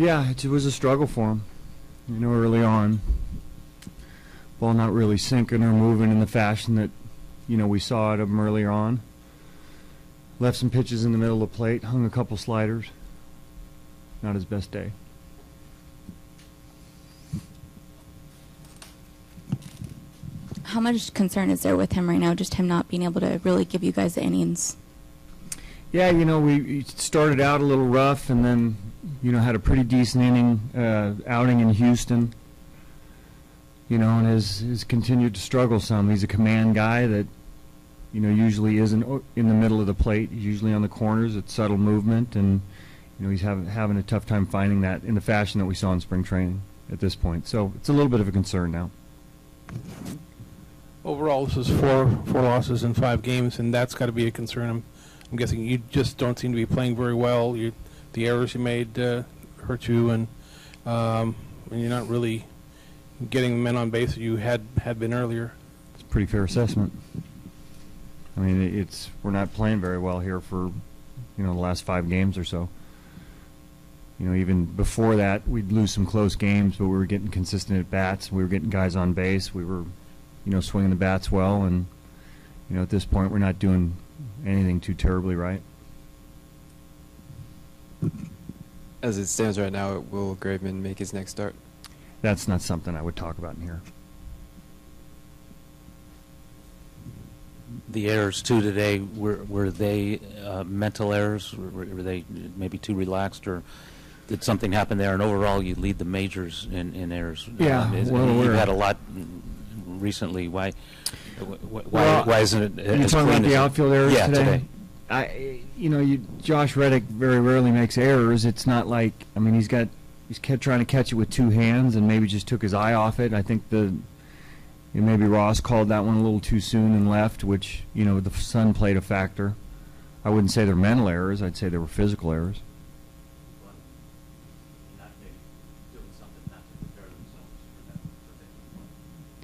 Yeah, it was a struggle for him, early on. Ball not really sinking or moving in the fashion that, we saw out of him earlier on. Left some pitches in the middle of the plate, hung a couple sliders. Not his best day. How much concern is there with him right now, just him not being able to really give you guys the innings? Yeah, we started out a little rough and then, had a pretty decent outing in Houston. And has continued to struggle some. He's a command guy that, usually isn't in the middle of the plate. He's usually on the corners. It's subtle movement, and, he's having a tough time finding that in the fashion that we saw in spring training at this point. So it's a little bit of a concern now. Overall, this is four losses in 5 games, and that's got to be a concern. I'm guessing you just don't seem to be playing very well. The errors you made hurt you, and you're not really getting the men on base that you had been earlier. It's a pretty fair assessment. I mean, we're not playing very well here for, the last 5 games or so. Even before that, we'd lose some close games, but we were getting consistent at bats. We were getting guys on base. We were, swinging the bats well, and, at this point, we're not doing anything too terribly right. As it stands right now, will Graveman make his next start? That's not something I would talk about in here. The errors too today, were they mental errors? Were they maybe too relaxed, or did something happen there? And overall, you lead the majors in errors. Yeah, you've had a lot recently. Why isn't it? You're talking about the outfield errors today? Josh Reddick very rarely makes errors. It's not like, he's kept trying to catch it with 2 hands and maybe just took his eye off it. I think maybe Ross called that one a little too soon and left, which, the sun played a factor. I wouldn't say they're mental errors. I'd say they were physical errors.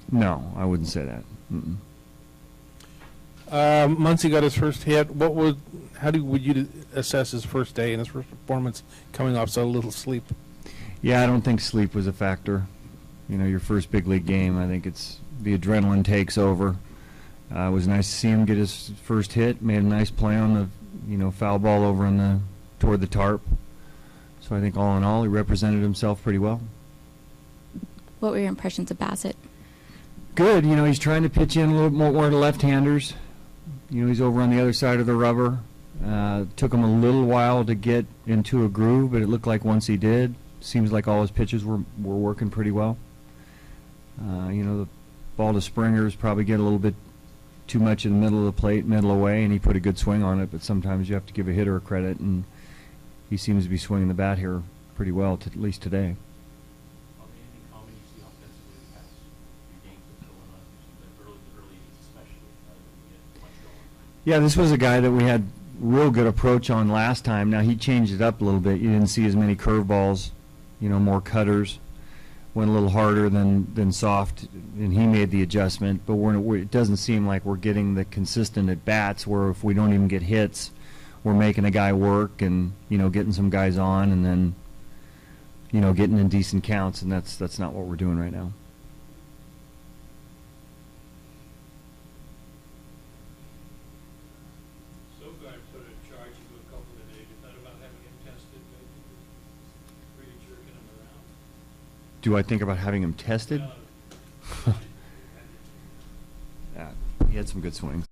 No, I wouldn't say that. Muncy got his first hit. Would you assess his first day and his first performance coming off so little sleep? Yeah, I don't think sleep was a factor. Your first big league game, I think it's the adrenaline takes over. It was nice to see him get his first hit. Made a nice play on the foul ball over toward the tarp. So I think all in all, he represented himself pretty well. What were your impressions of Bassett? Good. He's trying to pitch in a little more to left-handers. He's over on the other side of the rubber. Took him a little while to get into a groove, but it looked like once he did, seems like all his pitches were working pretty well. The ball to Springer's probably get a little bit too much in the middle of the plate, middle away, and he put a good swing on it, but sometimes you have to give a hitter a credit, and he seems to be swinging the bat here pretty well, at least today. Yeah, this was a guy that we had real good approach on last time. Now, he changed it up a little bit. You didn't see as many curveballs, more cutters. Went a little harder than soft, and he made the adjustment. But it doesn't seem like we're getting the consistent at-bats where if we don't even get hits, we're making a guy work and, getting some guys on and then, getting in decent counts, and that's not what we're doing right now. Do I think about having him tested? Yeah, he had some good swings.